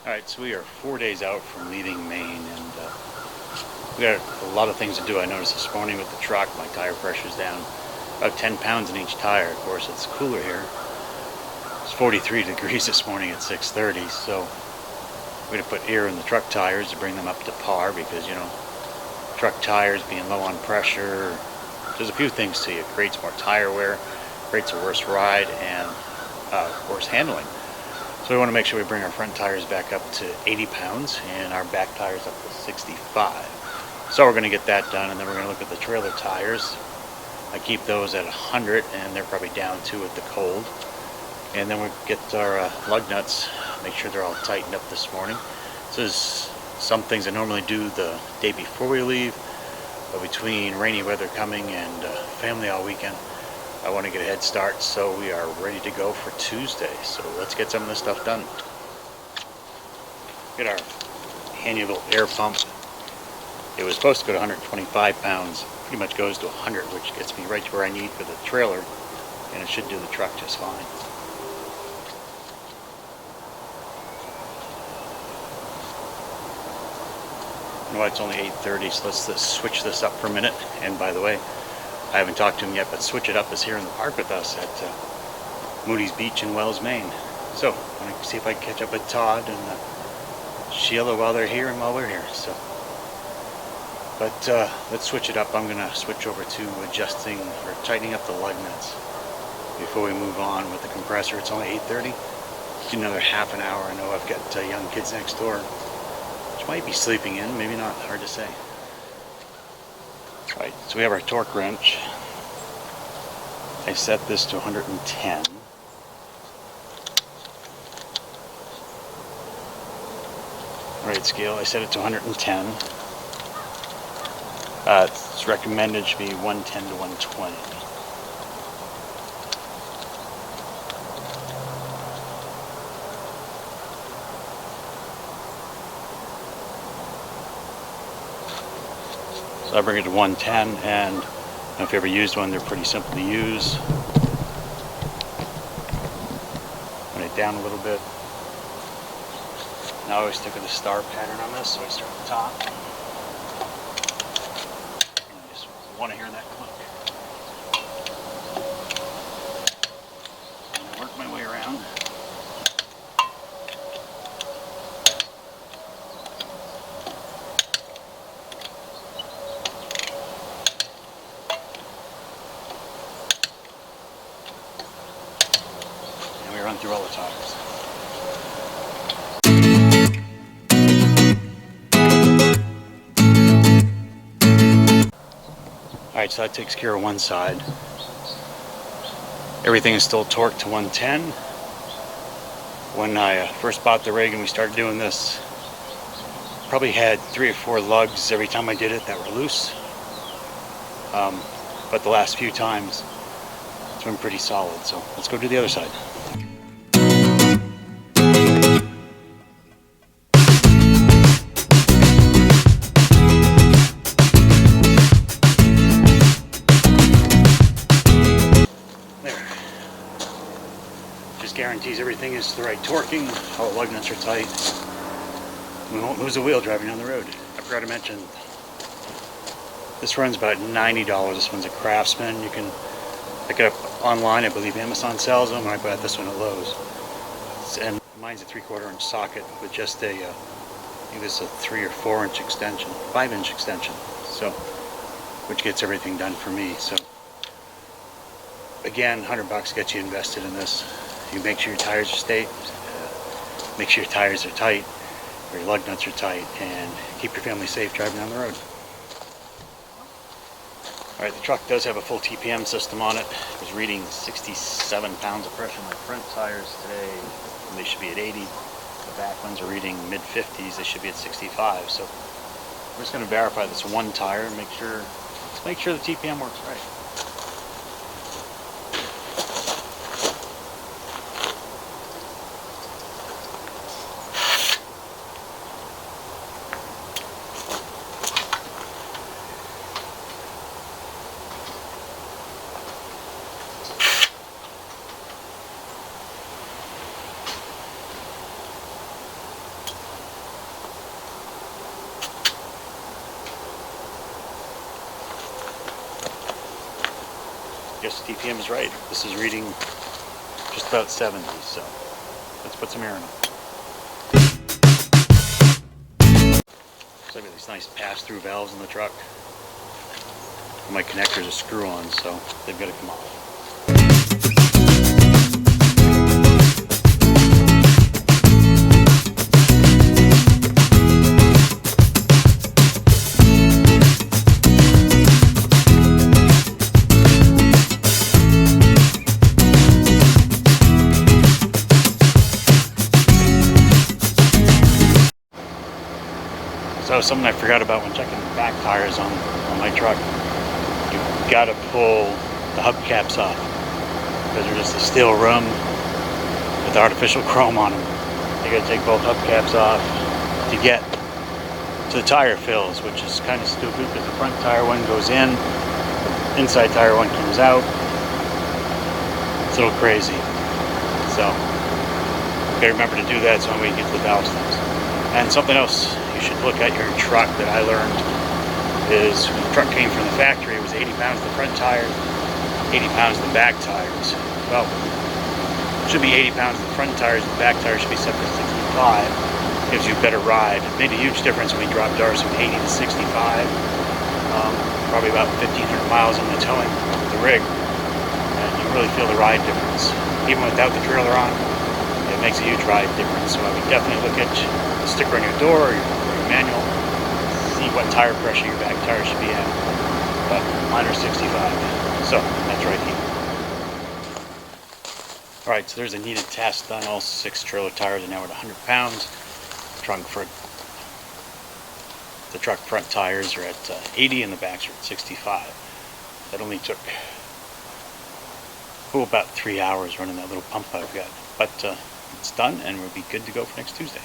Alright, so we are 4 days out from leaving Maine, and we got a lot of things to do. I noticed this morning with the truck, my tire pressure's down about 10 pounds in each tire. Of course, it's cooler here. It's 43 degrees this morning at 6:30, so we're going to put air in the truck tires to bring them up to par because, you know, truck tires being low on pressure, there's a few things to you. It creates more tire wear, creates a worse ride, and worse handling. So we want to make sure we bring our front tires back up to 80 pounds and our back tires up to 65. So we're going to get that done, and then we're going to look at the trailer tires. I keep those at 100, and they're probably down too with the cold. And then we'll get our lug nuts, make sure they're all tightened up this morning. This is some things I normally do the day before we leave, but between rainy weather coming and family all weekend, I want to get a head start, so we are ready to go for Tuesday. So let's get some of this stuff done. Get our annual air pump. It was supposed to go to 125 pounds. Pretty much goes to 100, which gets me right to where I need for the trailer, and it should do the truck just fine. You know what, it's only 8:30, so let's switch this up for a minute. And by the way, I haven't talked to him yet, but Switch It Up is here in the park with us at Moody's Beach in Wells, Maine. So I'm going to see if I can catch up with Todd and Sheila while they're here and while we're here. So, but let's switch it up. I'm going to switch over to adjusting or tightening up the lug nuts before we move on with the compressor. It's only 8:30. Do another half an hour. I know I've got young kids next door, which might be sleeping in, maybe not, hard to say. Right, so we have our torque wrench. I set this to 110. Right scale, I set it to 110. It's recommended to be 110 to 120. So I bring it to 110, and if you ever used one, they're pretty simple to use. Run it down a little bit. Now I always stick with the star pattern on this, so I start at the top. And I just want to hear that click. And I work my way around. Run through all the tires. Alright, so that takes care of one side. Everything is still torqued to 110. When I first bought the rig and we started doing this, probably had 3 or 4 lugs every time I did it that were loose. But the last few times, it's been pretty solid. So let's go do the other side. Guarantees everything is the right torquing, all the lug nuts are tight. We won't lose a wheel driving down the road. I forgot to mention, this runs about $90. This one's a Craftsman. You can pick it up online. I believe Amazon sells them. I bought this one at Lowe's. And mine's a 3/4 inch socket with just I think this is a 3 or 4 inch extension, 5 inch extension. So, which gets everything done for me. So, again, $100 gets you invested in this. You make sure your tires are straight, make sure your tires are tight, or your lug nuts are tight, and keep your family safe driving down the road. Alright, the truck does have a full TPM system on it. It was reading 67 pounds of pressure on my front tires today, and they should be at 80. The back ones are reading mid-50s, they should be at 65. So we're just going to verify this one tire and make sure the TPM works right. yes, TPM is right. This is reading just about 70, so let's put some air in it. So I've got these nice pass-through valves in the truck. My connectors are screw-on, so they've got to come off. So something I forgot about when checking the back tires on my truck. You've got to pull the hubcaps off because they're just a steel rim with artificial chrome on them. You got to take both hubcaps off to get to the tire fills, which is kind of stupid because the front tire one goes in, the inside tire one comes out. It's a little crazy. So you gotta remember to do that so when we get to the valve stems. And something else you should look at your truck that I learned is when the truck came from the factory, it was 80 pounds the front tires, 80 pounds the back tires. Well, it should be 80 pounds the front tires, the back tires should be set to 65. Gives you a better ride. It made a huge difference when we dropped ours from 80 to 65. Probably about 1,500 miles on the towing with the rig. And you really feel the ride difference. Even without the trailer on, it makes a huge ride difference. So I would definitely look at the sticker on your door or your manual, see what tire pressure your back tire should be at. But mine are 65, so that's right here. Alright, so there's a needed test done. All 6 trailer tires are now at 100 pounds. The truck front tires are at 80 and the backs are at 65. That only took about 3 hours running that little pump I've got. But it's done and we'll be good to go for next Tuesday.